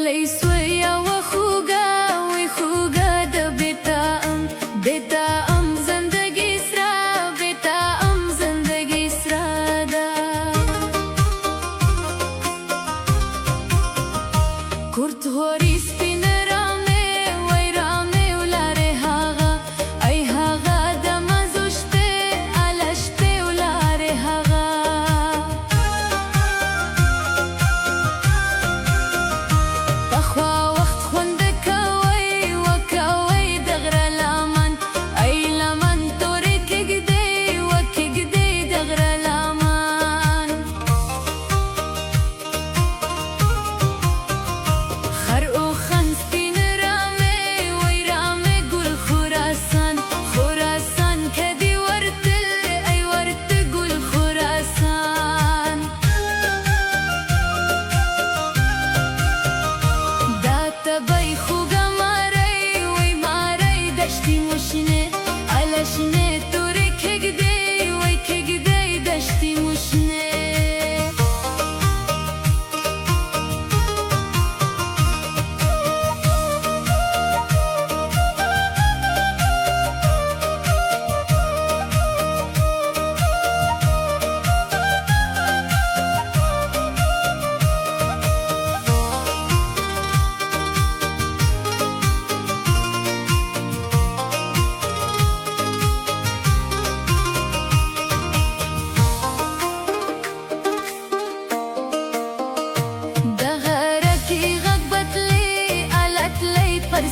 ورغلی سوی و خوگا وی خوگا د بیتا ام زندگی سرا بیتا ام زندگی سرا دا کرد غوری سپین رامه وی رامه ولاره هاغا ای هاغا دمازوشته علشته ولاره هاغا پخوا وقت خونده کوي وکوي دغره لامن ای لمن تورې کېږدې وکېږدې دغره لامن خر او خن سپین رامې وی رامې ګل خراسان خراسان کدی ورتل ای ورته ګل خراسان دا تبای خوگا ماری وی ماری دشتی مشنه علشنه توری کگده وی کگده دشتی مشنه پر